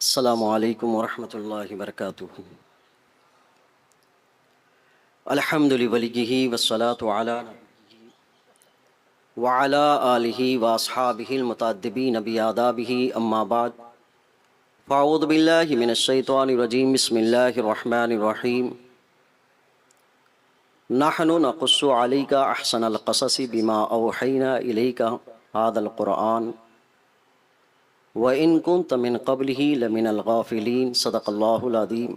السلام علیکم ورحمۃ اللہ وبرکاتہ۔ الحمد لولیہ والصلاة علی وعلی آلہ واصحابہ المتعدبین بآدابہ، اما بعد فاعوذ باللہ من الشیطان الرجیم، بسم اللہ الرحمن الرحیم۔ نحن نقص علیک احسن القصص بما اوحینا الیک ھذا القرآن وَإِن كُنتَ مِن قَبْلِهِ لَمِنَ الْغَافِلِينَ۔ صدق اللہ العظیم۔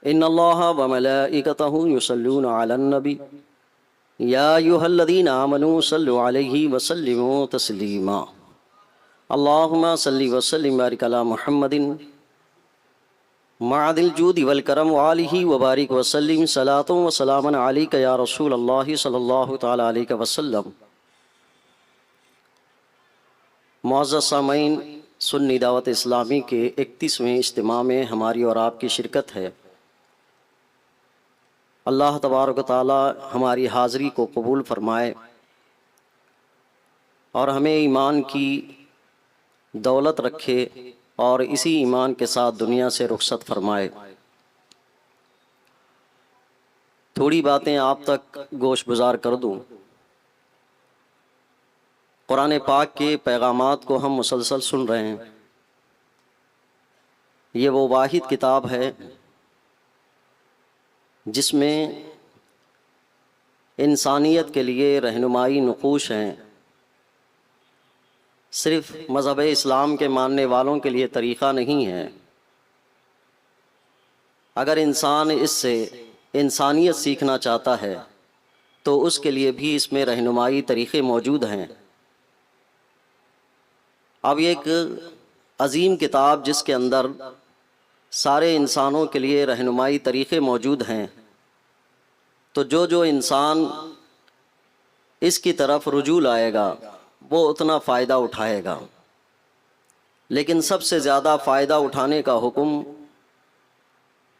ان اللہ وملائکتہ یصلون علی النبی یا ایھا الذین آمنوا صلوا علیہ وسلموا تسلیما۔ اللہم صلی وسلم وبارک علی محمد معد الجود والکرم وآلہ وبارک وسلم، صلاۃ وسلام علیک یا رسول اللہ صلی اللہ تعالی علیہ وسلم۔ معزز سامعین، سنی دعوت اسلامی کے 31ویں اجتماع میں ہماری اور آپ کی شرکت ہے۔ اللہ تبارک و تعالی ہماری حاضری کو قبول فرمائے اور ہمیں ایمان کی دولت رکھے اور اسی ایمان کے ساتھ دنیا سے رخصت فرمائے۔ تھوڑی باتیں آپ تک گوش گزار کر دوں۔ قرآن پاک کے پیغامات کو ہم مسلسل سن رہے ہیں۔ یہ وہ واحد کتاب ہے جس میں انسانیت کے لیے رہنمائی نقوش ہیں، صرف مذہب اسلام کے ماننے والوں کے لیے طریقہ نہیں ہے۔ اگر انسان اس سے انسانیت سیکھنا چاہتا ہے تو اس کے لیے بھی اس میں رہنمائی طریقے موجود ہیں۔ اب ایک عظیم کتاب جس کے اندر سارے انسانوں کے لیے رہنمائی طریقے موجود ہیں، تو جو انسان اس کی طرف رجوع لائے گا وہ اتنا فائدہ اٹھائے گا، لیکن سب سے زیادہ فائدہ اٹھانے کا حکم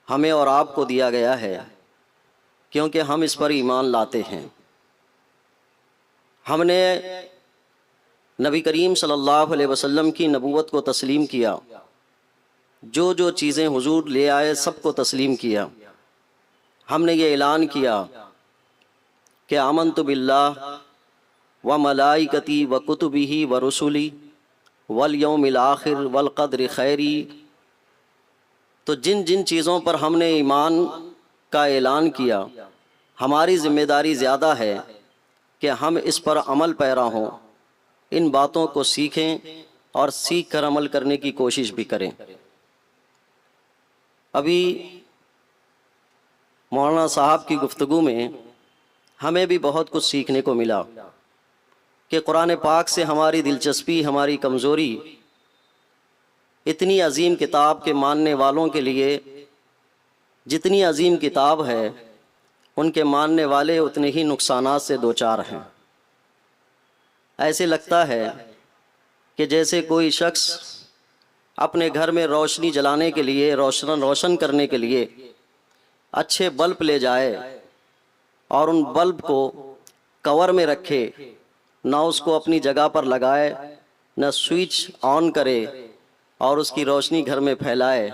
ہمیں اور آپ کو دیا گیا ہے، کیونکہ ہم اس پر ایمان لاتے ہیں۔ ہم نے نبی کریم صلی اللہ علیہ وسلم کی نبوت کو تسلیم کیا، جو چیزیں حضور لے آئے سب کو تسلیم کیا۔ ہم نے یہ اعلان کیا کہ آمنت باللہ وملائکتی وکتبہ ورسلی والیوم الآخر والقدر خیری۔ تو جن چیزوں پر ہم نے ایمان کا اعلان کیا، ہماری ذمہ داری زیادہ ہے کہ ہم اس پر عمل پیرا ہوں، ان باتوں کو سیکھیں اور سیکھ کر عمل کرنے کی کوشش بھی کریں۔ ابھی مولانا صاحب کی گفتگو میں ہمیں بھی بہت کچھ سیکھنے کو ملا کہ قرآن پاک سے ہماری دلچسپی، ہماری کمزوری، اتنی عظیم کتاب کے ماننے والوں کے لیے جتنی عظیم کتاب ہے، ان کے ماننے والے اتنے ہی نقصانات سے دوچار ہیں۔ ایسے لگتا ہے کہ جیسے کوئی شخص اپنے گھر میں روشنی جلانے کے لیے، روشن کرنے کے لیے اچھے بلب لے جائے اور ان بلب کو کور میں رکھے، نہ اس کو اپنی جگہ پر لگائے، نہ سوئچ آن کرے اور اس کی روشنی گھر میں پھیلائے،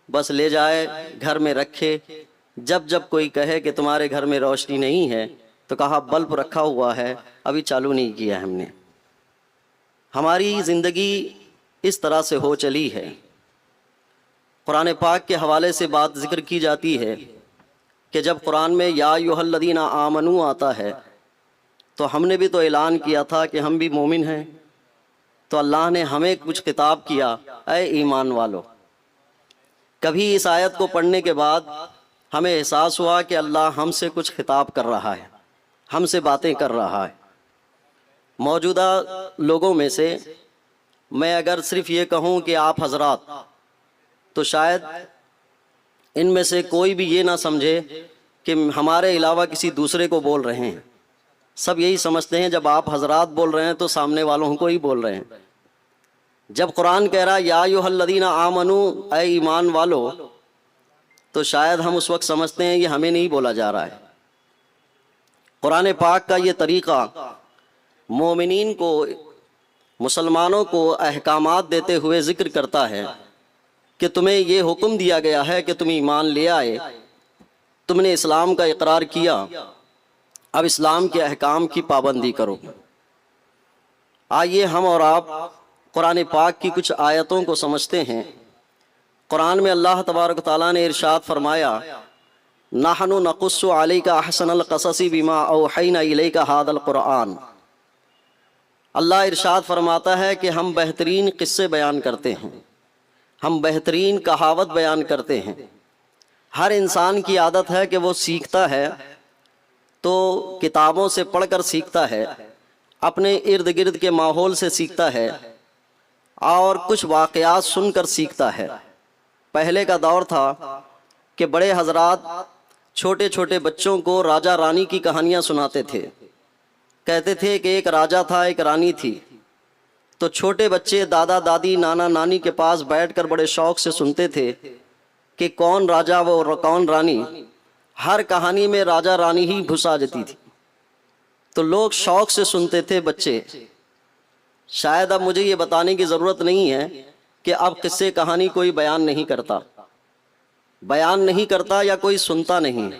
بس لے جائے گھر میں رکھے۔ جب کوئی کہے کہ تمہارے گھر میں روشنی نہیں ہے تو کہا بلب رکھا ہوا ہے، ابھی چالو نہیں کیا ہم نے۔ ہماری زندگی اس طرح سے ہو چلی ہے۔ قرآن پاک کے حوالے سے بات ذکر کی جاتی ہے کہ جب قرآن میں یا ایھا الذین آمنوا آتا ہے تو ہم نے بھی تو اعلان کیا تھا کہ ہم بھی مومن ہیں، تو اللہ نے ہمیں کچھ خطاب کیا، اے ایمان والو۔ کبھی اس آیت کو پڑھنے کے بعد ہمیں احساس ہوا کہ اللہ ہم سے کچھ خطاب کر رہا ہے، ہم سے باتیں کر رہا ہے۔ موجودہ لوگوں میں سے میں اگر صرف یہ کہوں کہ آپ حضرات، تو شاید ان میں سے کوئی بھی یہ نہ سمجھے کہ ہمارے علاوہ کسی دوسرے کو بول رہے ہیں۔ سب یہی سمجھتے ہیں جب آپ حضرات بول رہے ہیں تو سامنے والوں کو ہی بول رہے ہیں۔ جب قرآن کہہ رہا ہے یا ایھا الذین آمنوا، اے ایمان والو، تو شاید ہم اس وقت سمجھتے ہیں یہ ہمیں نہیں بولا جا رہا ہے۔ قرآن پاک کا یہ طریقہ مومنین کو مسلمانوں کو احکامات دیتے ہوئے ذکر کرتا ہے کہ تمہیں یہ حکم دیا گیا ہے کہ تم ایمان لے آئے، تم نے اسلام کا اقرار کیا، اب اسلام کے احکام کی پابندی کرو۔ آئیے ہم اور آپ قرآن پاک کی کچھ آیتوں کو سمجھتے ہیں۔ قرآن میں اللہ تبارک و تعالیٰ نے ارشاد فرمایا، نحن نقص علیک احسن القصص بما اوحینا الیک ھذا القرآن۔ اللہ ارشاد فرماتا ہے کہ ہم بہترین قصے بیان کرتے ہیں، ہم بہترین کہاوت بیان کرتے ہیں۔ ہر انسان کی عادت ہے کہ وہ سیکھتا ہے تو کتابوں سے پڑھ کر سیکھتا ہے، اپنے ارد گرد کے ماحول سے سیکھتا ہے، اور کچھ واقعات سن کر سیکھتا ہے۔ پہلے کا دور تھا کہ بڑے حضرات چھوٹے چھوٹے بچوں کو راجہ رانی کی کہانیاں سناتے تھے، کہتے تھے کہ ایک راجہ تھا، ایک رانی تھی۔ تو چھوٹے بچے دادا دادی نانا نانی کے پاس بیٹھ کر بڑے شوق سے سنتے تھے کہ کون راجہ وہ کون رانی۔ ہر کہانی میں راجہ رانی ہی گھس آ جاتی تھی، تو لوگ شوق سے سنتے تھے بچے۔ شاید اب مجھے یہ بتانے کی ضرورت نہیں ہے کہ اب قصے کہانی کوئی بیان نہیں کرتا یا کوئی سنتا نہیں۔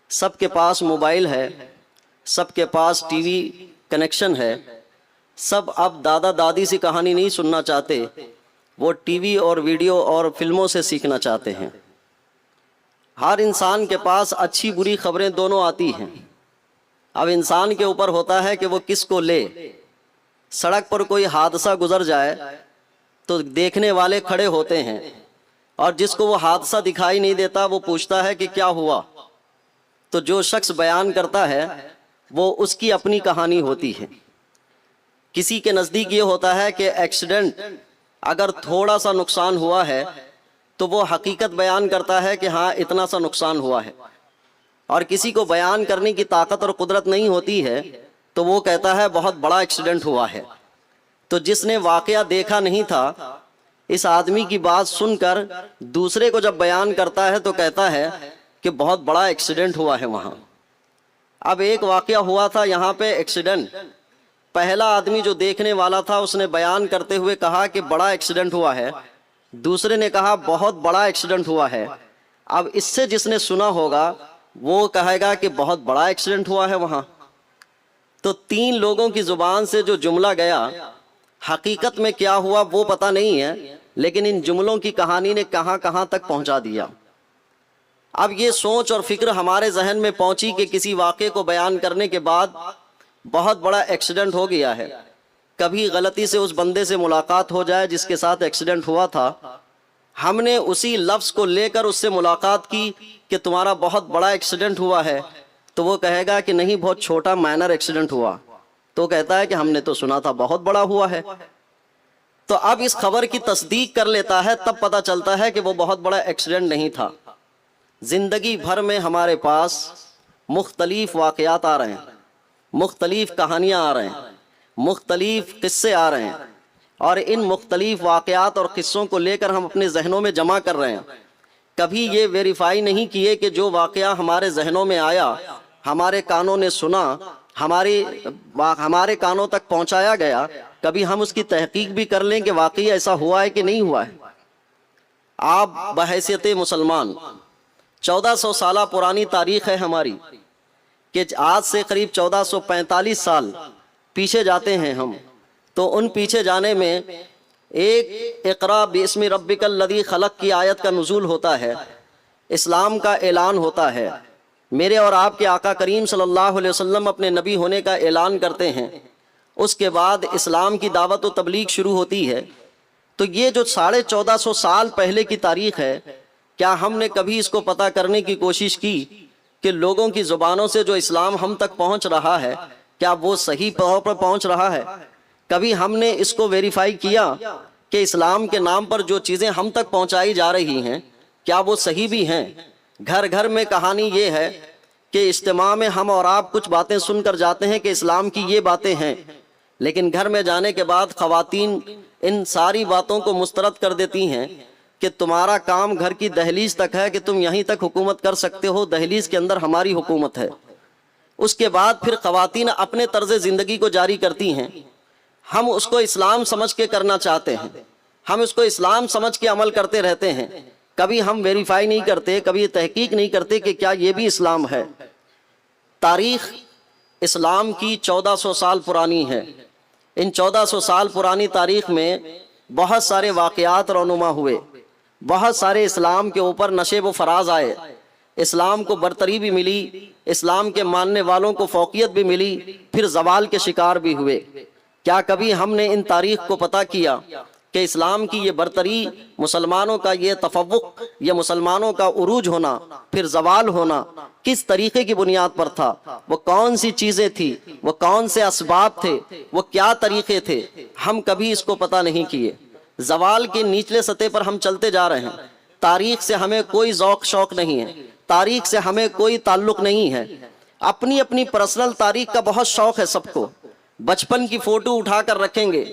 سب کے پاس موبائل ہے، سب کے پاس ٹی وی کنیکشن ہے، سب اب دادا دادی سے کہانی نہیں سننا چاہتے، وہ ٹی وی اور ویڈیو اور فلموں سے سیکھنا چاہتے ہیں۔ ہر انسان کے پاس اچھی بری خبریں دونوں آتی ہیں۔ اب انسان کے اوپر ہوتا ہے کہ وہ کس کو لے۔ سڑک پر کوئی حادثہ گزر جائے تو دیکھنے والے کھڑے ہوتے ہیں، اور جس کو وہ حادثہ دکھائی نہیں دیتا وہ پوچھتا ہے کہ کیا ہوا۔ تو جو شخص بیان کرتا ہے وہ اس کی اپنی کہانی ہوتی ہے۔ کسی کے نزدیک یہ ہوتا ہے کہ ایکسیڈنٹ اگر تھوڑا سا نقصان ہوا ہے تو وہ حقیقت بیان کرتا ہے کہ ہاں اتنا سا نقصان ہوا ہے، اور کسی کو بیان کرنے کی طاقت اور قدرت نہیں ہوتی ہے تو وہ کہتا ہے بہت بڑا ایکسیڈنٹ ہوا ہے۔ تو جس نے واقعہ دیکھا نہیں تھا، اس آدمی کی بات سن کر دوسرے کو جب بیان کرتا ہے تو کہتا ہے کہ بہت بڑا ایکسیڈنٹ ہوا ہے وہاں۔ اب ایک واقعہ ہوا تھا یہاں پہ ایکسیڈنٹ، پہلا آدمی جو دیکھنے والا تھا اس نے بیان کرتے ہوئے کہا کہ بڑا ایکسیڈنٹ ہوا ہے، دوسرے نے کہا بہت بڑا ایکسیڈنٹ ہوا ہے۔ اب اس سے جس نے سنا ہوگا وہ کہے گا کہ بہت بڑا ایکسیڈنٹ ہوا ہے وہاں۔ تو تین لوگوں کی زبان سے جو جملہ گیا، حقیقت میں کیا ہوا وہ پتہ نہیں ہے، لیکن ان جملوں کی کہانی نے کہاں کہاں تک پہنچا دیا۔ اب یہ سوچ اور فکر ہمارے ذہن میں پہنچی کہ کسی واقعے کو بیان کرنے کے بعد بہت بڑا ایکسیڈنٹ ہو گیا ہے، کبھی غلطی سے اس بندے سے ملاقات ہو جائے جس کے ساتھ ایکسیڈنٹ ہوا تھا، ہم نے اسی لفظ کو لے کر اس سے ملاقات کی کہ تمہارا بہت بڑا ایکسیڈنٹ ہوا ہے، تو وہ کہے گا کہ نہیں بہت چھوٹا مائنر ایکسیڈنٹ ہوا۔ تو کہتا ہے کہ ہم نے تو سنا تھا بہت بڑا ہوا ہے۔ تو اب اس خبر کی تصدیق کر لیتا ہے، تب پتہ چلتا ہے کہ وہ بہت بڑا ایکسیڈنٹ نہیں تھا۔ زندگی بھر میں ہمارے پاس مختلف واقعات آ رہے ہیں، مختلف کہانیاں آ رہے ہیں، مختلف قصے آ رہے ہیں، اور ان مختلف واقعات اور قصوں کو لے کر ہم اپنے ذہنوں میں جمع کر رہے ہیں۔ کبھی یہ ویریفائی نہیں کیے کہ جو واقعہ ہمارے ذہنوں میں آیا، ہمارے کانوں نے سنا، ہمارے کانوں تک پہنچایا گیا، کبھی ہم اس کی تحقیق بھی کر لیں کہ واقعی ایسا ہوا ہے کہ نہیں ہوا ہے۔ آپ بحیثیت مسلمان 1400 سالہ پرانی تاریخ ہے ہماری، کہ آج سے قریب 1445 سال پیچھے جاتے ہیں ہم، تو ان پیچھے جانے میں ایک اقرا باسم ربک الذی خلق کی آیت کا نزول ہوتا ہے، اسلام کا اعلان ہوتا ہے، میرے اور آپ کے آقا کریم صلی اللہ علیہ وسلم اپنے نبی ہونے کا اعلان کرتے ہیں، اس کے بعد اسلام کی دعوت و تبلیغ شروع ہوتی ہے۔ تو یہ جو 1450 سال پہلے کی تاریخ ہے، کیا ہم نے کبھی اس کو پتہ کرنے کی کوشش کی کہ لوگوں کی زبانوں سے جو اسلام ہم تک پہنچ رہا ہے کیا وہ صحیح طور پر پہنچ رہا ہے؟ کبھی ہم نے اس کو ویریفائی کیا کہ اسلام کے نام پر جو چیزیں ہم تک پہنچائی جا رہی ہیں کیا وہ صحیح بھی ہیں؟ گھر گھر میں کہانی یہ ہے کہ اجتماع میں ہم اور آپ کچھ باتیں سن کر جاتے ہیں کہ اسلام کی یہ باتیں ہیں، لیکن گھر میں جانے کے بعد خواتین ان ساری باتوں کو مسترد کر دیتی ہیں کہ تمہارا کام گھر کی دہلیز تک ہے، کہ تم یہیں تک حکومت کر سکتے ہو، دہلیز کے اندر ہماری حکومت ہے۔ اس کے بعد پھر خواتین اپنے طرز زندگی کو جاری کرتی ہیں۔ ہم اس کو اسلام سمجھ کے کرنا چاہتے ہیں، ہم اس کو اسلام سمجھ کے عمل کرتے رہتے ہیں، کبھی ہم ویریفائی نہیں کرتے، کبھی تحقیق نہیں کرتے کہ کیا یہ بھی اسلام ہے۔ تاریخ اسلام کی 1400 سال پرانی ہے۔ ان 1400 سال پرانی تاریخ میں بہت سارے واقعات رونما ہوئے، بہت سارے اسلام کے اوپر نشیب و فراز آئے، اسلام کو برتری بھی ملی، اسلام کے ماننے والوں کو فوقیت بھی ملی، پھر زوال کے شکار بھی ہوئے۔ کیا کبھی ہم نے ان تاریخ کو پتہ کیا کہ اسلام کی یہ برتری، مسلمانوں کا یہ تفوق، یہ مسلمانوں کا عروج ہونا، پھر زوال ہونا کس طریقے کی بنیاد پر تھا؟ وہ کون سی چیزیں تھی، وہ کون سے اسباب تھے، وہ کیا طریقے تھے؟ ہم کبھی اس کو پتہ نہیں کیے۔ زوال کے نچلے سطح پر ہم چلتے جا رہے ہیں۔ تاریخ سے ہمیں کوئی ذوق شوق نہیں ہے، تاریخ سے ہمیں کوئی تعلق نہیں ہے۔ اپنی اپنی پرسنل تاریخ کا بہت شوق ہے سب کو۔ بچپن کی فوٹو اٹھا کر رکھیں گے،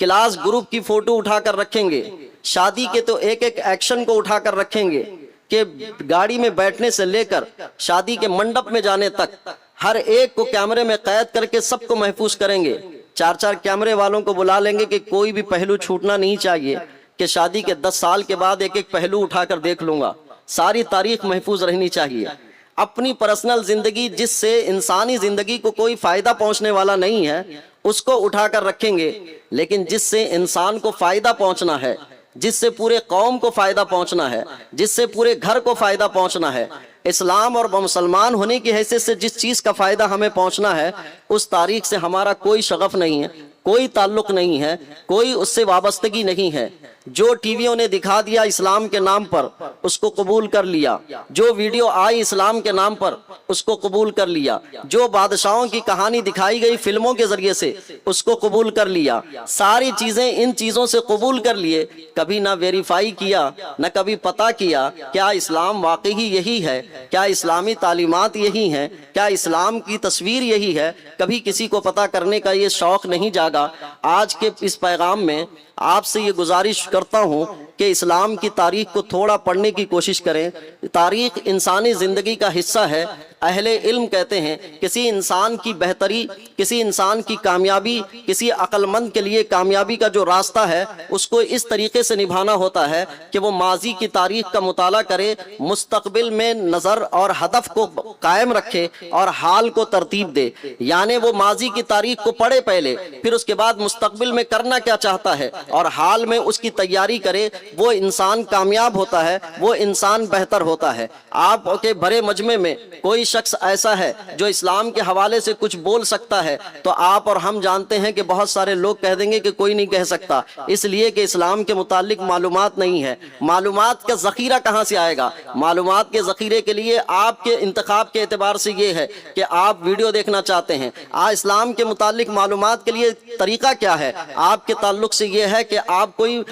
کلاس گروپ کی فوٹو اٹھا کر رکھیں گے، شادی کے تو ایک ایک ایکشن کو اٹھا کر رکھیں گے کہ گاڑی میں بیٹھنے سے لے کر شادی کے منڈپ میں جانے تک ہر ایک کو کیمرے میں قید کر کے سب کو محفوظ کریں گے۔ 4 کیمرے والوں کو بلا لیں گے کہ کوئی بھی پہلو چھوٹنا نہیں چاہیے، کہ شادی کے 10 سال کے بعد ایک ایک پہلو اٹھا کر دیکھ لوں گا، ساری تاریخ محفوظ رہنی چاہیے۔ اپنی پرسنل زندگی، جس سے انسانی زندگی کو کوئی فائدہ پہنچنے والا نہیں ہے، اس کو اٹھا کر رکھیں گے، لیکن جس سے انسان کو فائدہ پہنچنا ہے، جس سے پورے قوم کو فائدہ پہنچنا ہے، جس سے پورے گھر کو فائدہ پہنچنا ہے، اسلام اور مسلمان ہونے کی حیثیت سے جس چیز کا فائدہ ہمیں پہنچنا ہے، اس تاریخ سے ہمارا کوئی شغف نہیں ہے، کوئی تعلق نہیں ہے، کوئی اس سے وابستگی نہیں ہے۔ جو ٹی ویوں نے دکھا دیا اسلام کے نام پر، اس کو قبول کر لیا۔ جو ویڈیو آئی اسلام کے نام پر، اس کو قبول کر لیا۔ جو بادشاہوں کی کہانی دکھائی گئی فلموں کے ذریعے سے، اس کو قبول کر لیا۔ ساری چیزیں ان چیزوں سے قبول کر لیے، کبھی نہ ویریفائی کیا، نہ کبھی پتہ کیا کیا اسلام واقعی یہی ہے، کیا اسلامی تعلیمات یہی ہیں، کیا اسلام کی تصویر یہی ہے۔ کبھی کسی کو پتہ کرنے کا یہ شوق نہیں جاگا۔ آج کے اس پیغام میں آپ سے یہ گزارش کرتا ہوں کہ اسلام کی تاریخ کو تھوڑا پڑھنے کی کوشش کریں۔ تاریخ انسانی زندگی کا حصہ ہے۔ اہل علم کہتے ہیں کسی انسان کی بہتری، کسی انسان کی کامیابی، کسی عقل مند کے لیے کامیابی کا جو راستہ ہے، اس کو اس طریقے سے نبھانا ہوتا ہے کہ وہ ماضی کی تاریخ کا مطالعہ کرے، مستقبل میں نظر اور ہدف کو قائم رکھے اور حال کو ترتیب دے۔ یعنی وہ ماضی کی تاریخ کو پڑھے پہلے، پھر اس کے بعد مستقبل میں کرنا کیا چاہتا ہے اور حال میں اس کی تیاری کرے۔ وہ انسان کامیاب ہوتا ہے، وہ انسان بہتر ہوتا ہے۔ آپ کے بڑے مجمع میں کوئی شخص ایسا ہے جو اسلام کے حوالے سے کچھ بول سکتا ہے، تو آپ اور ہم جانتے ہیں کہ بہت سارے لوگ کہہ دیں گے کہ کوئی نہیں کہہ سکتا، اس لیے کہ اسلام کے متعلق معلومات نہیں ہے۔ معلومات کا ذخیرہ کہاں سے آئے گا؟ معلومات کے ذخیرے کے لیے آپ کے انتخاب کے اعتبار سے یہ ہے کہ آپ ویڈیو دیکھنا چاہتے ہیں۔ اسلام کے متعلق معلومات کے لیے طریقہ کیا ہے؟ آپ کے تعلق سے یہ ہے کہ آپ کوئی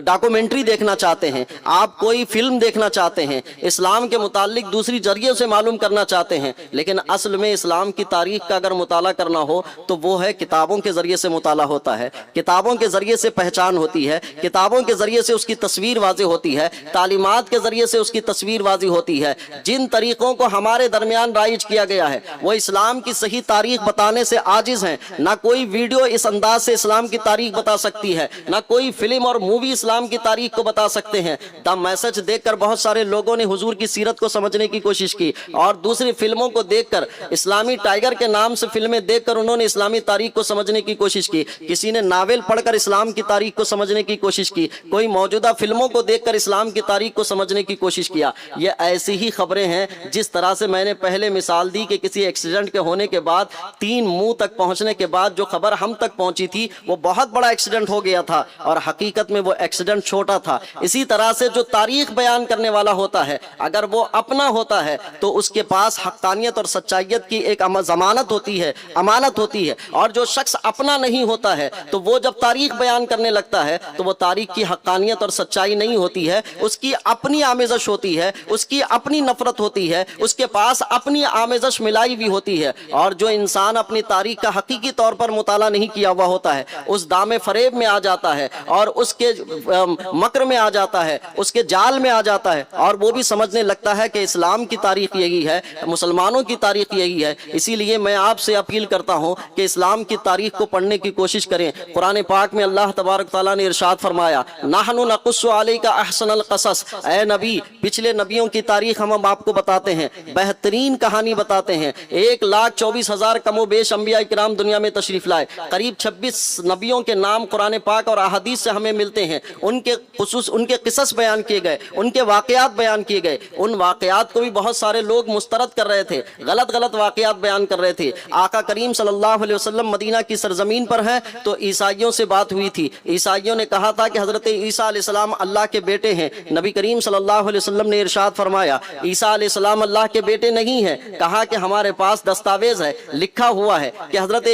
ڈاکومنٹری دیکھنا چاہتے ہیں، آپ کوئی فلم دیکھنا چاہتے ہیں، اسلام کے متعلق دوسری ذریعے سے معلوم کرنا چاہتے ہیں۔ لیکن اصل میں اسلام کی تاریخ کا اگر مطالعہ کرنا ہو تو وہ ہے کتابوں کے ذریعے سے مطالعہ ہوتا ہے، کتابوں کے ذریعے سے پہچان ہوتی ہے، کتابوں کے ذریعے سے اس کی تصویر واضح ہوتی ہے، تعلیمات کے ذریعے سے اس کی تصویر واضح ہوتی ہے۔ جن طریقوں کو ہمارے درمیان رائج کیا گیا ہے وہ اسلام کی صحیح تاریخ بتانے سے عاجز ہیں۔ نہ کوئی ویڈیو اس انداز سے اسلام کی تاریخ بتا سکتی ہے، نہ کوئی فلم اور مووی اسلام کی تاریخ کو بتا سکتے ہیں۔ دا میسج دیکھ کر بہت سارے لوگوں نے حضور کی سیرت کو سمجھنے کی کوشش کی، اور دوسری فلموں کو دیکھ کر، اسلامی ٹائگر کے نام سے فلمیں دیکھ کر انہوں نے اسلامی تاریخ کو سمجھنے کی کوشش کی۔ کسی نے ناول پڑھ کر اسلام کی تاریخ کو سمجھنے کی کوشش کی، کوئی موجودہ فلموں کو دیکھ کر اسلام کی تاریخ کو سمجھنے کی کوشش کیا۔ یہ ایسی ہی خبریں ہیں جس طرح سے میں نے پہلے مثال دی کہ کسی ایکسیڈنٹ کے ہونے کے بعد 3 منہ تک پہنچنے کے بعد جو خبر ہم تک پہنچی تھی وہ بہت بڑا ایکسیڈنٹ ہو گیا تھا، اور حقیقت میں وہ ایکسیڈنٹ چھوٹا تھا۔ اسی طرح سے جو تاریخ بیان کرنے والا ہوتا ہے، اگر وہ اپنا ہوتا ہے تو اس کے پاس حقانیت اور سچائیت کی ایک ضمانت ہوتی ہے، امانت ہوتی ہے۔ اور جو شخص اپنا نہیں ہوتا ہے تو وہ جب تاریخ بیان کرنے لگتا ہے تو وہ تاریخ کی حقانیت اور سچائی نہیں ہوتی ہے، اس کی اپنی آمیزش ہوتی ہے، اس کی اپنی نفرت ہوتی ہے، اس کے پاس اپنی آمیزش ملائی بھی ہوتی ہے۔ اور جو انسان اپنی تاریخ کا حقیقی طور پر مطالعہ نہیں کیا ہوا ہوتا ہے، اس دام فریب فریب میں آ جاتا ہے اور اس کے مکر میں آ جاتا ہے، اس کے جال میں آ جاتا ہے، اور وہ بھی سمجھنے لگتا ہے کہ اسلام کی تاریخ یہی ہے، مسلمانوں کی تاریخ یہی ہے۔ اسی لیے میں آپ سے اپیل کرتا ہوں کہ اسلام کی تاریخ کو پڑھنے کی کوشش کریں۔ قرآن پاک میں اللہ تبارک تعالیٰ نے ارشاد فرمایا، نحن نقص علیک احسن القصص، اے نبی پچھلے نبیوں کی تاریخ ہم آپ کو بتاتے ہیں، بہترین کہانی بتاتے ہیں۔ 1,24,000 کم و بیش انبیاء کرام دنیا میں تشریف لائے، قریب 26 نبیوں کے نام قرآن پاک اور احادیث سے ہمیں ملتے ہیں، ان کے قصص بیان کیے گئے، ان کے واقعات بیان کیے گئے۔ ان واقعات کو بھی بہت سارے لوگ مسترد کر رہے تھے، غلط واقعات بیان کر رہے تھے۔ آقا کریم صلی اللہ علیہ وسلم مدینہ کی سرزمین پر ہیں تو عیسائیوں سے بات ہوئی تھی، عیسائیوں نے کہا تھا کہ حضرت عیسیٰ علیہ السلام اللہ کے بیٹے ہیں۔ نبی کریم صلی اللہ علیہ وسلم نے ارشاد فرمایا عیسیٰ علیہ السلام اللہ کے بیٹے نہیں ہیں، کہا کہ ہمارے پاس دستاویز ہے، لکھا ہوا ہے کہ حضرت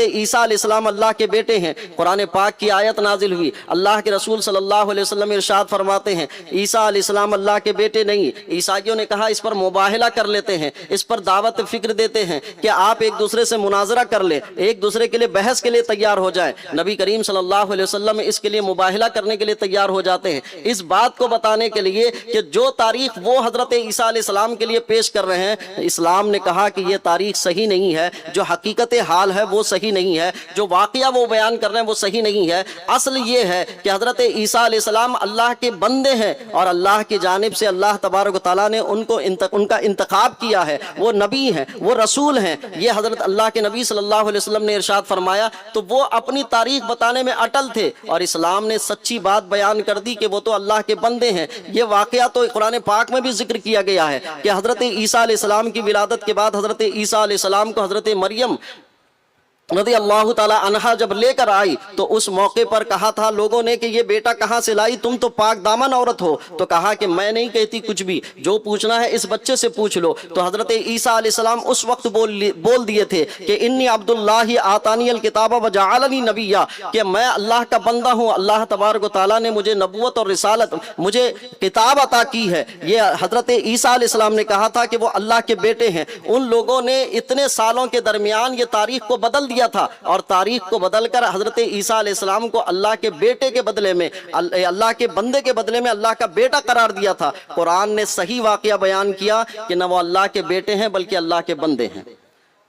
عیسیٰ علیہ السلام اللہ کے بیٹے ہیں۔ قرآن پاک کی آیت نازل ہوئی، اللہ کے رسول صلی اللہ علیہ وسلم ارشاد فرماتے ہیں عیسیٰ علیہ السلام اللہ کے بیٹے نہیں۔ عیسائیوں نے کہا اس پر مباہلہ کر لیتے ہیں، اس پر دعوت فکر دیتے ہیں کہ آپ ایک دوسرے سے مناظرہ کر لیں، ایک دوسرے کے لیے بحث کے لیے تیار ہو جائیں۔ نبی کریم صلی اللہ علیہ وسلم اس کے لیے مباہلہ کرنے کے لیے تیار ہو جاتے ہیں، اس بات کو بتانے کے لیے کہ جو تاریخ وہ حضرت عیسیٰ علیہ السلام کے لیے پیش کر رہے ہیں، اسلام نے کہا کہ یہ تاریخ صحیح نہیں ہے، جو حقیقت حال ہے وہ صحیح نہیں ہے، جو واقعہ وہ بیان کر رہے ہیں وہ صحیح نہیں ہے۔ اصل یہ ہے کہ حضرت عیسیٰ علیہ السلام اللہ کے بندے ہیں اور اللہ کی جانب سے اللہ تبارک و تعالیٰ نے ان کا انتخاب کیا ہے، وہ نبی ہیں، وہ رسول ہیں، یہ حضرت اللہ کے نبی صلی اللہ علیہ وسلم نے ارشاد فرمایا۔ تو وہ اپنی تاریخ بتانے میں اٹل تھے اور اسلام نے سچی بات بیان کر دی کہ وہ تو اللہ کے بندے ہیں۔ یہ واقعہ تو قرآن پاک میں بھی ذکر کیا گیا ہے کہ حضرت عیسیٰ علیہ السلام کی ولادت کے بعد حضرت عیسیٰ علیہ السلام کو حضرت مریم رضی اللہ تعالی عنہا جب لے کر آئی تو اس موقع پر کہا تھا لوگوں نے کہ یہ بیٹا کہاں سے لائی، تم تو پاک دامن عورت ہو، تو کہا کہ میں نہیں کہتی کچھ بھی، جو پوچھنا ہے اس بچے سے پوچھ لو۔ تو حضرت عیسیٰ علیہ السلام اس وقت بول دیے تھے کہ انی عبداللہ آتانی الکتاب وجعلنی نبیا، کہ میں اللہ کا بندہ ہوں، اللہ تبارک و تعالیٰ نے مجھے نبوت اور رسالت، مجھے کتاب عطا کی ہے۔ یہ حضرت عیسیٰ علیہ السلام نے کہا تھا کہ وہ اللہ کے بیٹے ہیں۔ ان لوگوں نے اتنے سالوں کے درمیان یہ تاریخ کو بدل دیا تھا اور تاریخ کو بدل کر حضرت عیسیٰ علیہ السلام کو اللہ کے بیٹے کے بدلے میں، اللہ کے بندے کے بدلے میں اللہ کا بیٹا قرار دیا تھا۔ قرآن نے صحیح واقعہ بیان کیا کہ نہ وہ اللہ کے بیٹے ہیں بلکہ اللہ کے بندے ہیں۔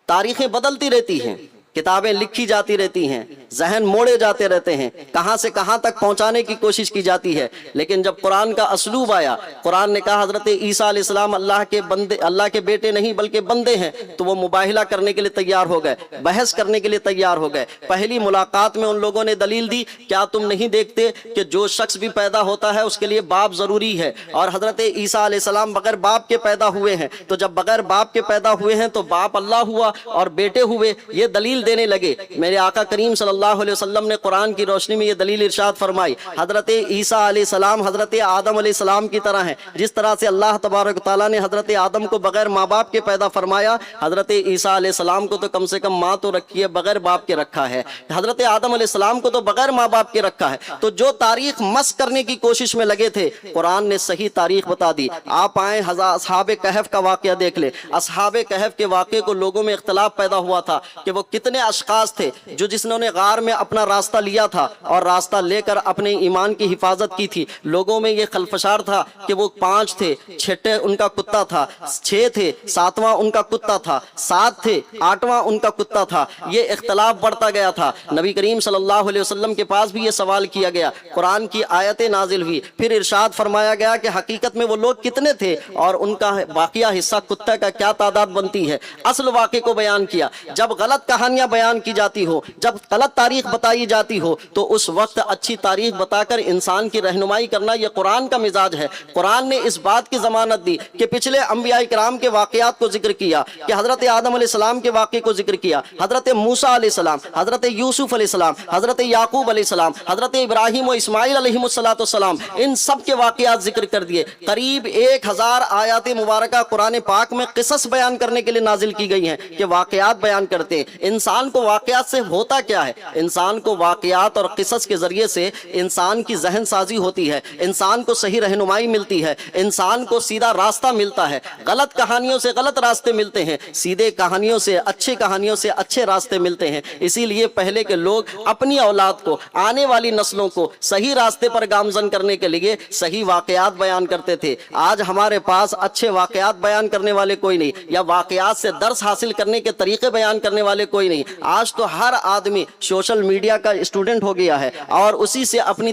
تاریخیں بدلتی رہتی ہیں، کتابیں لکھی جاتی رہتی ہیں، ذہن موڑے جاتے رہتے ہیں، کہاں سے کہاں تک پہنچانے کی کوشش کی جاتی ہے، لیکن جب قرآن کا اسلوب آیا، قرآن نے کہا حضرت عیسیٰ علیہ السلام اللہ کے بندے، اللہ کے بیٹے نہیں بلکہ بندے ہیں، تو وہ مباہلہ کرنے کے لیے تیار ہو گئے، بحث کرنے کے لیے تیار ہو گئے۔ پہلی ملاقات میں ان لوگوں نے دلیل دی، کیا تم نہیں دیکھتے کہ جو شخص بھی پیدا ہوتا ہے اس کے لیے باپ ضروری ہے، اور حضرت عیسیٰ علیہ السلام بغیر باپ کے پیدا ہوئے ہیں، تو جب بغیر باپ کے پیدا ہوئے ہیں تو باپ اللہ ہوا اور بیٹے ہوئے، یہ دلیل دینے لگے۔ میرے آقا کریم صلی اللہ علیہ وسلم نے قرآن کی روشنی میں یہ دلیل ارشاد فرمائی، حضرت عیسیٰ علیہ السلام حضرت آدم علیہ السلام کی طرح ہیں، جس طرح سے اللہ تبارک تعالیٰ نے حضرت آدم کو بغیر ماں باپ کے پیدا فرمایا، حضرت عیسیٰ علیہ السلام کو تو کم سے کم ماں تو رکھی ہے، بغیر باپ کے رکھا ہے، حضرت آدم علیہ السلام کو تو بغیر ماں باپ کے رکھا ہے۔ تو جو تاریخ مس کرنے کی کوشش میں لگے تھے، قرآن نے صحیح تاریخ بتا دی۔ آپ آئیں اصحاب کہف کا واقعہ دیکھ لیں۔ اصحاب کہف کے واقعے کو لوگوں میں اختلاف پیدا ہوا تھا کہ وہ کتنے اشخاص تھے جو جنہوں نے غار میں اپنا راستہ لیا تھا اور راستہ لے کر اپنے ایمان کی حفاظت کی تھی۔ لوگوں میں یہ خلفشار تھا کہ وہ 5 تھے، 6 ان کا کتا تھا، 6 تھے، 7واں ان کا کتا تھا، 7 تھے، 8واں ان کا کتا تھا۔ یہ اختلاف بڑھتا گیا تھا۔ نبی کریم صلی اللہ علیہ وسلم کے پاس بھی یہ سوال کیا گیا، قرآن کی آیتیں نازل ہوئی، پھر ارشاد فرمایا گیا کہ حقیقت میں وہ لوگ کتنے تھے اور ان کا باقیہ حصہ کتا کا کیا تعداد بنتی ہے۔ اصل واقعے کو بیان کیا۔ جب غلط کہانیاں بیان کی جاتی ہو، جب غلط تاریخ بتائی جاتی ہو، تو اس وقت اچھی تاریخ بتا کر انسان کی رہنمائی کرنا یہ قرآن کا مزاج ہے۔ قرآن نے اس بات کی ضمانت دی کہ پچھلے انبیاء کرام کے واقعات کو ذکر کیا، کہ حضرت آدم علیہ السلام کے واقعے کو ذکر کیا، حضرت موسیٰ علیہ السلام، حضرت یوسف علیہ السلام، حضرت یعقوب علیہ السلام، حضرت ابراہیم و اسماعیل علیہ السلام، ان سب کے واقعات ذکر کر دیے۔ قریب 1000 آیات مبارکہ قرآن پاک میں قصص بیان کرنے کے لیے نازل کی گئی ہیں کہ واقعات بیان کرتے ہیں۔ انسان انسان کو واقعات سے ہوتا کیا ہے؟ انسان کو واقعات اور قصص کے ذریعے سے انسان کی ذہن سازی ہوتی ہے، انسان کو صحیح رہنمائی ملتی ہے، انسان کو سیدھا راستہ ملتا ہے۔ غلط کہانیوں سے غلط راستے ملتے ہیں، سیدھے کہانیوں سے اچھے راستے ملتے ہیں۔ اسی لیے پہلے کے لوگ اپنی اولاد کو، آنے والی نسلوں کو صحیح راستے پر گامزن کرنے کے لیے صحیح واقعات بیان کرتے تھے۔ آج ہمارے پاس اچھے واقعات بیان کرنے والے کوئی نہیں، یا واقعات سے درس حاصل کرنے کے طریقے بیان کرنے والے کوئی نہیں۔ آج تو ہر آدمی سوشل میڈیا کا اسٹوڈنٹ ہو گیا ہے اور اسی سے اپنی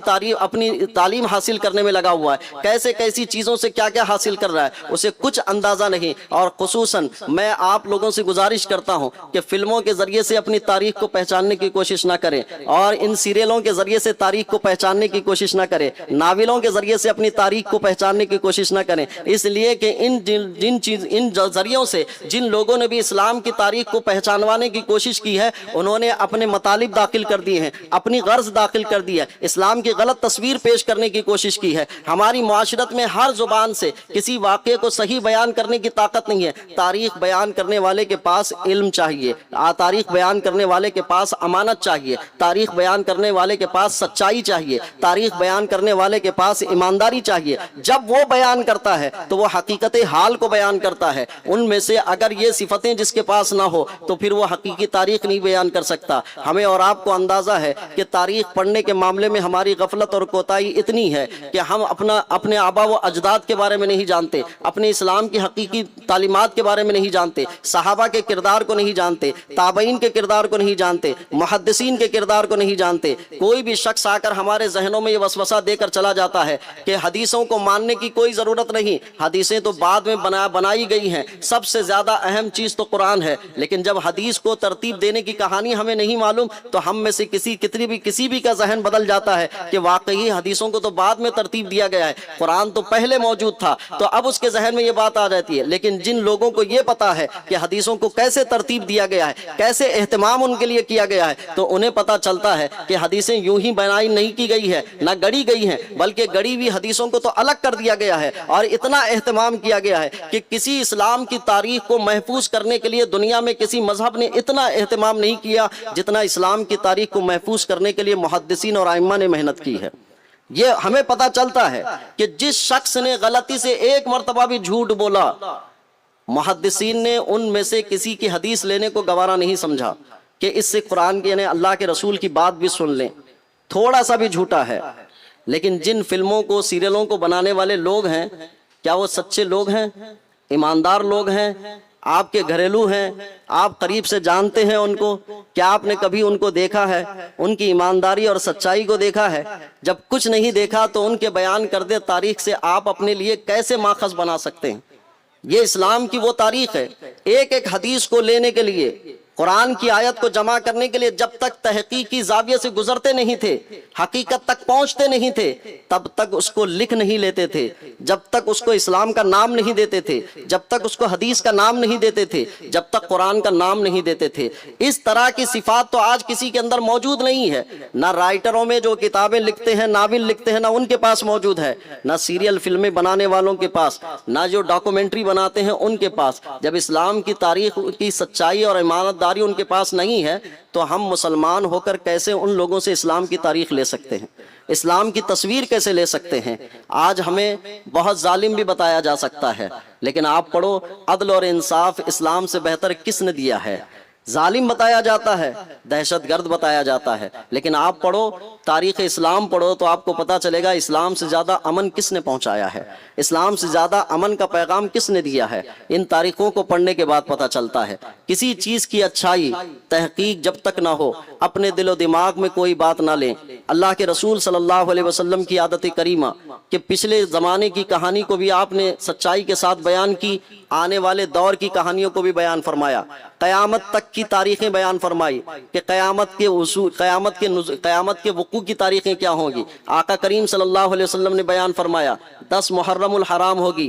تعلیم حاصل کرنے میں لگا ہوا ہے۔ کیسی چیزوں سے کیا کیا حاصل کر رہا ہے اسے کچھ اندازہ نہیں۔ اور خصوصاً میں آپ لوگوں سے گزارش کرتا ہوں کہ فلموں کے ذریعے سے اپنی تاریخ کو پہچاننے کی کوشش نہ کریں، اور ان سیریلوں کے ذریعے سے تاریخ کو پہچاننے کی کوشش نہ کریں، ناولوں کے ذریعے سے اپنی تاریخ کو پہچاننے کی کوشش نہ کریں، اس لیے کہ ان ذریعوں سے جن لوگوں نے بھی اسلام کی تاریخ کو پہچانوانے کی کوشش کی ہے، انہوں نے اپنے مطالب داخل کر دیے ہیں، اپنی غرض داخل کر دی ہے، اسلام کی غلط تصویر پیش کرنے کی کوشش کی ہے۔ ہماری معاشرت میں ہر زبان سے کسی واقعے کو صحیح بیان کرنے کی طاقت نہیں ہے۔ تاریخ بیان کرنے والے کے پاس علم چاہیے، تاریخ بیان کرنے والے کے پاس امانت چاہیے، تاریخ بیان کرنے والے کے پاس سچائی چاہیے، تاریخ بیان کرنے والے کے پاس ایمانداری چاہیے۔ جب وہ بیان کرتا ہے تو وہ حقیقت حال کو بیان کرتا ہے۔ ان میں سے اگر یہ صفتیں جس کے پاس نہ ہو تو پھر وہ حقیقی تاریخ نہیں بیان کر سکتا۔ ہمیں اور آپ کو اندازہ ہے کہ تاریخ پڑھنے کے معاملے میں ہماری غفلت اور کوتاہی اتنی ہے کہ ہم اپنے آبا و اجداد کے بارے میں نہیں جانتے، اپنے اسلام کی حقیقی تعلیمات کے بارے میں نہیں جانتے، صحابہ کے کردار کو نہیں جانتے، تابعین کے کردار کو نہیں جانتے، محدثین کے کردار کو نہیں جانتے۔ کوئی بھی شخص آ کر ہمارے ذہنوں میں یہ وسوسہ دے کر چلا جاتا ہے کہ حدیثوں کو ماننے کی کوئی ضرورت نہیں، حدیثیں تو بعد میں بنائی گئی ہیں، سب سے زیادہ اہم چیز تو قرآن ہے۔ لیکن جب حدیث کو ترتیب دینے کی کہانی ہمیں نہیں معلوم تو ہم میں سے کسی بھی کا ذہن بدل جاتا ہے کہ واقعی حدیثوں کو تو بعد میں ترتیب دیا گیا ہے، قرآن تو پہلے موجود تھا، تو اب اس کے ذہن میں یہ بات آ جاتی ہے۔ لیکن جن لوگوں کو یہ پتا ہے کہ حدیثوں کو کیسے ترتیب دیا گیا ہے، کیسے اہتمام ان کے لیے کیا گیا ہے، تو انہیں پتا چلتا ہے کہ حدیثیں یوں ہی بنائی نہیں کی گئی ہے، نہ گڑی گئی ہیں، بلکہ گڑی ہوئی حدیثوں کو تو الگ کر دیا گیا ہے، اور اتنا اہتمام کیا گیا ہے کہ کسی اسلام کی تاریخ کو محفوظ کرنے کے لیے دنیا میں کسی مذہب نے اتنا اہتمام نہیں کیا جتنا اسلام کی تاریخ کو محفوظ کرنے کے لیے محدثین اور ائمہ نے محنت کی ہے۔ یہ ہمیں پتا چلتا ہے کہ جس شخص نے غلطی سے ایک مرتبہ بھی جھوٹ بولا، محدثین نے ان میں سے کسی کی حدیث لینے کو گوارا نہیں سمجھا کہ اس سے قرآن کے یعنی اللہ کے رسول کی بات بھی سن لیں، تھوڑا سا بھی جھوٹا ہے۔ لیکن جن فلموں کو سیریلوں کو بنانے والے لوگ ہیں، کیا وہ سچے لوگ ہیں، ایماندار لوگ ہیں؟ آپ کے گھریلو ہیں، آپ قریب سے جانتے ہیں ان کو، کیا آپ نے کبھی ان کو دیکھا ہے، ان کی ایمانداری اور سچائی کو دیکھا ہے؟ جب کچھ نہیں دیکھا تو ان کے بیان کردے تاریخ سے آپ اپنے لیے کیسے ماخذ بنا سکتے ہیں؟ یہ اسلام کی وہ تاریخ ہے۔ ایک ایک حدیث کو لینے کے لیے، قرآن کی آیت کو جمع کرنے کے لیے جب تک تحقیقی زاویے سے گزرتے نہیں تھے، حقیقت تک پہنچتے نہیں تھے، تب تک اس کو لکھ نہیں لیتے تھے، جب تک اس کو اسلام کا نام نہیں دیتے تھے، جب تک اس کو حدیث کا نام نہیں دیتے تھے، جب تک قرآن کا نام نہیں دیتے تھے۔ اس طرح کی صفات تو آج کسی کے اندر موجود نہیں ہے، نہ رائٹروں میں جو کتابیں لکھتے ہیں، ناول لکھتے ہیں، نہ ان کے پاس موجود ہے، نہ سیریل فلمیں بنانے والوں کے پاس، نہ جو ڈاکومنٹری بناتے ہیں ان کے پاس۔ جب اسلام کی تاریخ کی سچائی اور امانت ان کے پاس نہیں ہے تو ہم مسلمان ہو کر کیسے ان لوگوں سے اسلام کی تاریخ لے سکتے ہیں، اسلام کی تصویر کیسے لے سکتے ہیں؟ آج ہمیں بہت ظالم بھی بتایا جا سکتا ہے، لیکن آپ پڑھو عدل اور انصاف اسلام سے بہتر کس نے دیا ہے؟ ظالم بتایا جاتا ہے، دہشت گرد بتایا جاتا ہے، لیکن آپ پڑھو تاریخ اسلام پڑھو تو آپ کو پتا چلے گا اسلام سے زیادہ امن کس نے پہنچایا ہے، اسلام سے زیادہ امن کا پیغام کس نے دیا ہے۔ ان تاریخوں کو پڑھنے کے بعد پتا چلتا ہے کسی چیز کی اچھائی تحقیق جب تک نہ ہو اپنے دل و دماغ میں کوئی بات نہ لیں۔ اللہ کے رسول صلی اللہ علیہ وسلم کی عادت کریمہ کہ پچھلے زمانے کی کہانی کو بھی آپ نے سچائی کے ساتھ بیان کی، آنے والے دور کی کہانیوں کو بھی بیان فرمایا، قیامت تک کی تاریخیں بیان فرمائی کہ قیامت کے وقوع کی تاریخیں کیا ہوں گی۔ آقا کریم صلی اللہ علیہ وسلم نے بیان فرمایا 10 محرم الحرام ہوگی،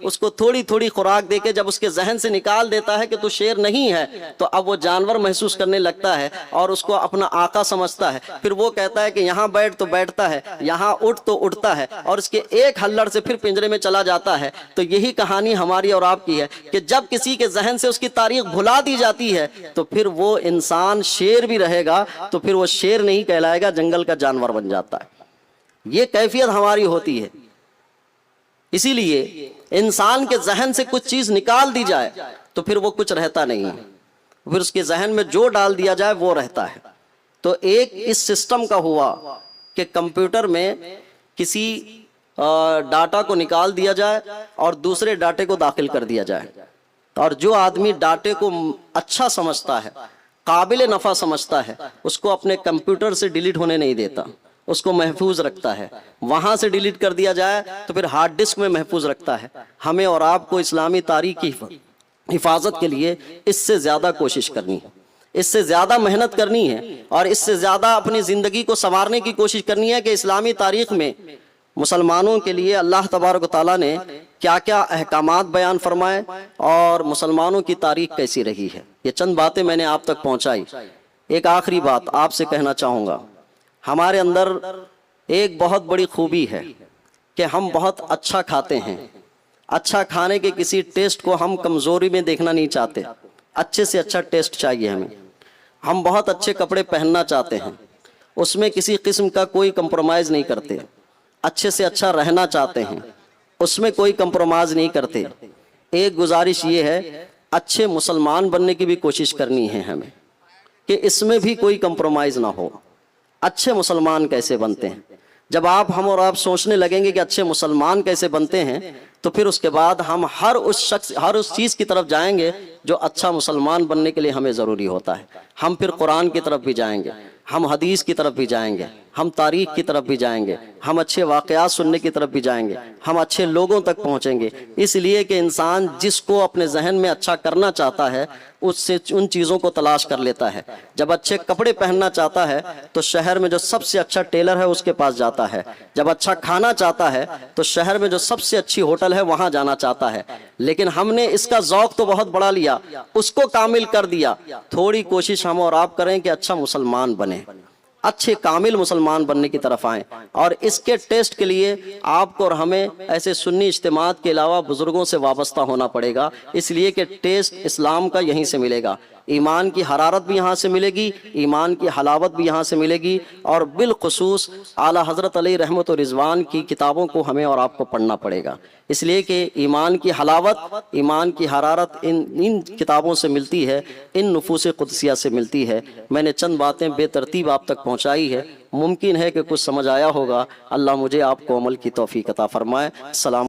اس کو تھوڑی تھوڑی خوراک دے کے جب اس کے ذہن سے نکال دیتا ہے کہ تو شیر نہیں ہے، تو اب وہ جانور محسوس کرنے لگتا ہے اور اس کو اپنا آقا سمجھتا ہے. پھر وہ کہتا ہے کہ یہاں بیٹھ تو بیٹھتا ہے، یہاں اٹھ تو اٹھتا ہے، اور اس کے ایک ہلڑ سے پھر پنجرے میں چلا جاتا ہے. تو یہی کہانی ہماری اور آپ کی ہے کہ جب کسی کے ذہن سے اس کی تاریخ بھلا دی جاتی ہے تو پھر وہ انسان شیر بھی رہے گا تو پھر وہ شیر نہیں کہلائے گا، جنگل کا جانور بن جاتا ہے. یہ کیفیت ہماری ہوتی ہے. اسی لیے انسان کے ذہن سے کچھ چیز نکال دی جائے تو پھر وہ کچھ رہتا نہیں ہے، پھر اس کے ذہن میں جو ڈال دیا جائے وہ رہتا ہے. تو ایک اس سسٹم کا ہوا کہ کمپیوٹر میں کسی ڈاٹا کو نکال دیا جائے اور دوسرے ڈاٹے کو داخل کر دیا جائے، اور جو آدمی ڈاٹے کو اچھا سمجھتا ہے، قابل نفع سمجھتا ہے، اس کو اپنے کمپیوٹر سے ڈیلیٹ ہونے نہیں دیتا، اس کو محفوظ رکھتا ہے. وہاں سے ڈیلیٹ کر دیا جائے تو پھر ہارڈ ڈسک میں محفوظ رکھتا ہے. ہمیں اور آپ کو اسلامی تاریخ کی حفاظت کے لیے اس سے زیادہ کوشش کرنی ہے، اس سے زیادہ محنت کرنی ہے، اور اس سے زیادہ اپنی زندگی کو سنوارنے کی کوشش کرنی ہے کہ اسلامی تاریخ میں مسلمانوں کے لیے اللہ تبارک و تعالیٰ نے کیا کیا احکامات بیان فرمائے اور مسلمانوں کی تاریخ کیسی رہی ہے. یہ چند باتیں میں نے آپ تک پہنچائی. ایک آخری بات آپ سے کہنا چاہوں گا، ہمارے اندر ایک بہت بڑی خوبی ہے کہ ہم بہت اچھا کھاتے ہیں. اچھا کھانے کے کسی ٹیسٹ کو ہم کمزوری میں دیکھنا نہیں چاہتے، اچھے سے اچھا ٹیسٹ چاہیے ہمیں. ہم بہت اچھے کپڑے پہننا چاہتے ہیں، اس میں کسی قسم کا کوئی کمپرومائز نہیں کرتے. اچھے سے اچھا رہنا چاہتے ہیں، اس میں کوئی کمپرومائز نہیں کرتے. ایک گزارش یہ ہے، اچھے مسلمان بننے کی بھی کوشش کرنی ہے ہمیں کہ اس میں بھی کوئی کمپرومائز نہ ہو. اچھے مسلمان کیسے بنتے ہیں؟ جب ہم اور آپ سوچنے لگیں گے کہ اچھے مسلمان کیسے بنتے ہیں تو پھر اس کے بعد ہم ہر اس چیز کی طرف جائیں گے جو اچھا مسلمان بننے کے لیے ہمیں ضروری ہوتا ہے. ہم پھر قرآن کی طرف بھی جائیں گے، ہم حدیث کی طرف بھی جائیں گے، ہم تاریخ کی طرف بھی جائیں گے، ہم اچھے واقعات سننے کی طرف بھی جائیں گے، ہم اچھے لوگوں تک پہنچیں گے. اس لیے کہ انسان جس کو اپنے ذہن میں اچھا کرنا چاہتا ہے اس سے ان چیزوں کو تلاش کر لیتا ہے. جب اچھے کپڑے پہننا چاہتا ہے تو شہر میں جو سب سے اچھا ٹیلر ہے اس کے پاس جاتا ہے. جب اچھا کھانا چاہتا ہے تو شہر میں جو سب سے اچھی ہوٹل ہے وہاں جانا چاہتا ہے. لیکن ہم نے اس کا ذوق تو بہت بڑا لیا، اس کو کامل کر دیا. تھوڑی کوشش ہم اور آپ کریں کہ اچھا مسلمان بنے، اچھے کامل مسلمان بننے کی طرف آئیں. اور اس کے ٹیسٹ کے لیے آپ کو اور ہمیں ایسے سنی اجتماعات کے علاوہ بزرگوں سے وابستہ ہونا پڑے گا، اس لیے کہ ٹیسٹ اسلام کا یہیں سے ملے گا. ایمان کی حرارت بھی یہاں سے ملے گی، ایمان کی حلاوت بھی یہاں سے ملے گی. اور بالخصوص اعلیٰ حضرت علیہ رحمت و رضوان کی کتابوں کو ہمیں اور آپ کو پڑھنا پڑے گا، اس لیے کہ ایمان کی حلاوت، ایمان کی حرارت ان کتابوں سے ملتی ہے، ان نفوس قدسیہ سے ملتی ہے. میں نے چند باتیں بے ترتیب آپ تک پہنچائی ہے، ممکن ہے کہ کچھ سمجھ آیا ہوگا. اللہ مجھے آپ کو عمل کی توفیق عطا فرمائے. السلام